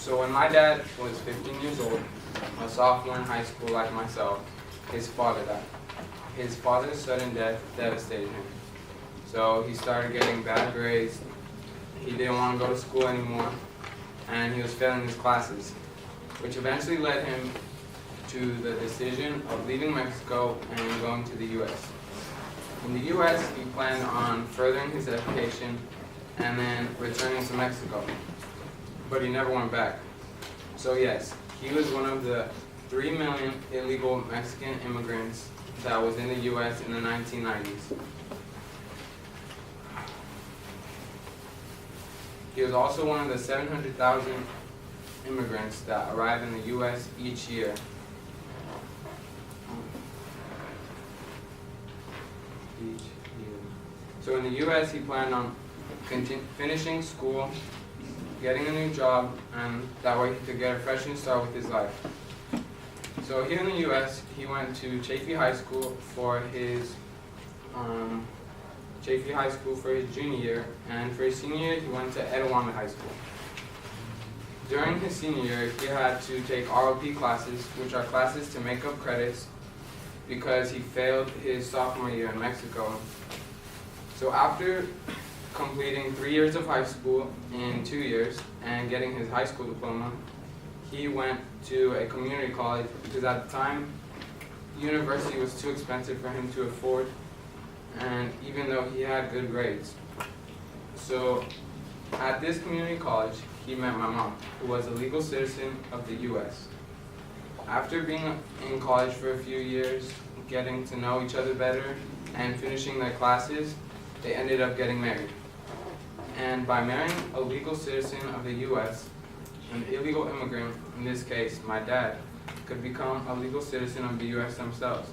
So when my dad was 15 years old, a sophomore in high school like myself, his father died. His father's sudden death devastated him. So he started getting bad grades. He didn't want to go to school anymore, and he was failing his classes, which eventually led him to the decision of leaving Mexico and going to the U.S. In the U.S., he planned on furthering his education and then returning to Mexico, but he never went back. So yes, he was one of the 3 million illegal Mexican immigrants that was in the U.S. in the 1990s. He was also one of the 700,000 immigrants that arrive in the U.S. each year. So in the U.S., he planned on finishing school, getting a new job, and that way he could get a fresh new start with his life. So here in the U.S., he went to Chaffey High School for his junior year, and for his senior year, he went to Etowanda High School. During his senior year, he had to take ROP classes, which are classes to make up credits, because he failed his sophomore year in Mexico. So after completing 3 years of high school in 2 years and getting his high school diploma, he went to a community college because at the time, university was too expensive for him to afford, and even though he had good grades. So at this community college, he met my mom, who was a legal citizen of the U.S. After being in college for a few years, getting to know each other better, and finishing their classes, they ended up getting married. And by marrying a legal citizen of the U.S., an illegal immigrant, in this case my dad, could become a legal citizen of the U.S. themselves.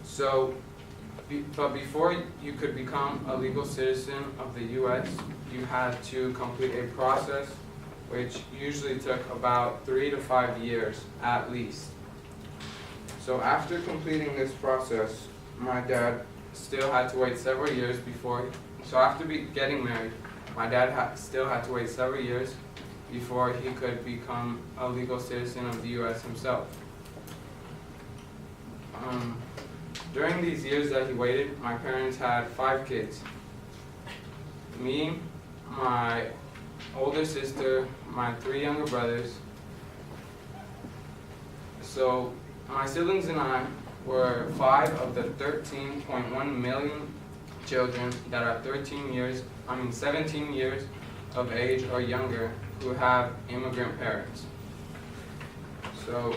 So, but before you could become a legal citizen of the U.S., you had to complete a process which usually took about 3 to 5 years at least. So after completing this process, my dad still had to wait several years before, so after getting married, my dad still had to wait several years before he could become a legal citizen of the U.S. himself. During these years that he waited, my parents had 5 kids. Me, my older sister, my 3 younger brothers. So my siblings and I were 5 of the 13.1 million children that are 17 years of age or younger who have immigrant parents. So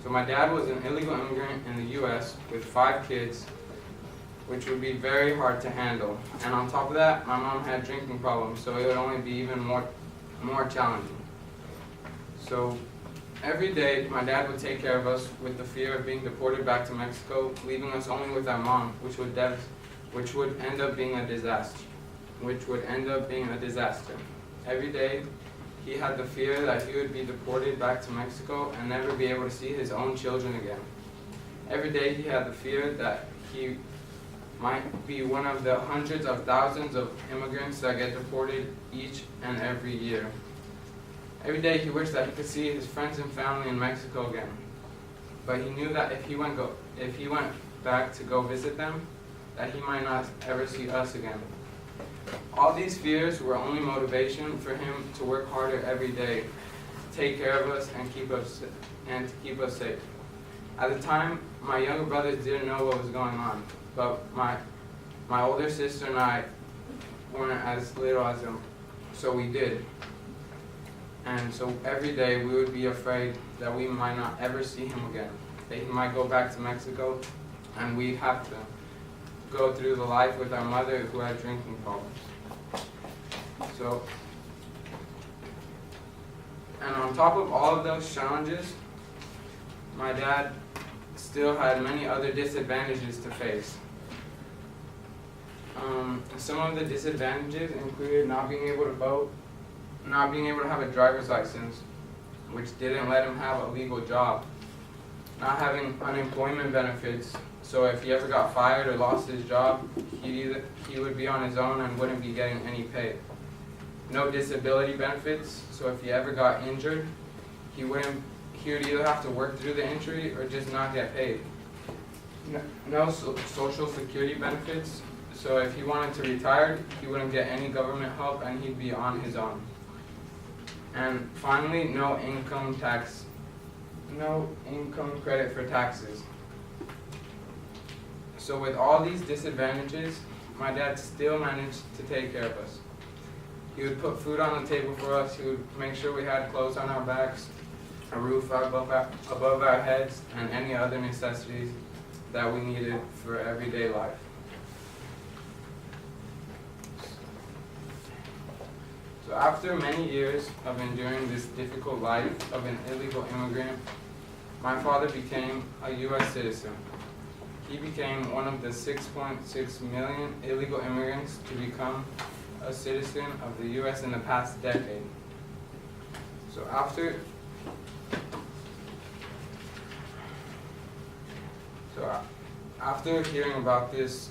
my dad was an illegal immigrant in the U.S. with 5 kids, which would be very hard to handle. And on top of that, my mom had drinking problems, so it would only be even more challenging. So every day, my dad would take care of us with the fear of being deported back to Mexico, leaving us only with our mom, which would end up being a disaster. Every day, he had the fear that he would be deported back to Mexico and never be able to see his own children again. Every day, he had the fear that he might be one of the hundreds of thousands of immigrants that get deported each and every year. Every day he wished that he could see his friends and family in Mexico again. But he knew that if he went back to go visit them, that he might not ever see us again. All these fears were only motivation for him to work harder every day, to take care of us and to keep us safe. At the time, my younger brothers didn't know what was going on, but my older sister and I weren't as little as him, so we did. And so every day we would be afraid that we might not ever see him again, that he might go back to Mexico, and we'd have to go through the life with our mother who had drinking problems. So, and on top of all of those challenges, my dad still had many other disadvantages to face. Some of the disadvantages included not being able to vote, not being able to have a driver's license, which didn't let him have a legal job, not having unemployment benefits. So if he ever got fired or lost his job, he would be on his own and wouldn't be getting any pay. No disability benefits. So if he ever got injured, he would either have to work through the injury or just not get paid. No social security benefits. So if he wanted to retire, he wouldn't get any government help and he'd be on his own. And finally, no income credit for taxes. So with all these disadvantages, my dad still managed to take care of us. He would put food on the table for us, he would make sure we had clothes on our backs, a roof above our heads, and any other necessities that we needed for everyday life. So after many years of enduring this difficult life of an illegal immigrant, my father became a U.S. citizen. He became one of the 6.6 million illegal immigrants to become a citizen of the U.S. in the past decade. So after hearing about this,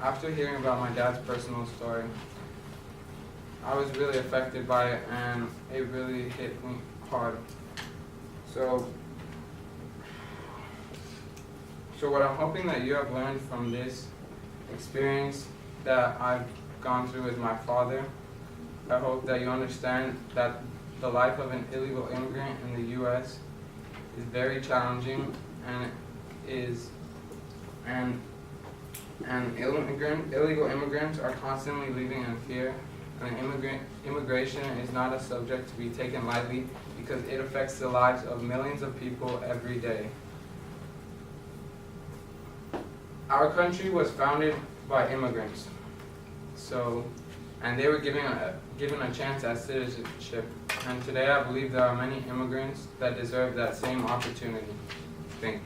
after hearing about my dad's personal story, I was really affected by it and it really hit me hard. So what I'm hoping that you have learned from this experience that I've gone through with my father, I hope that you understand that the life of an illegal immigrant in the U.S. is very challenging and illegal immigrants are constantly living in fear, and immigration is not a subject to be taken lightly because it affects the lives of millions of people every day. Our country was founded by immigrants, and they were given a chance at citizenship. And today I believe there are many immigrants that deserve that same opportunity. Thank you.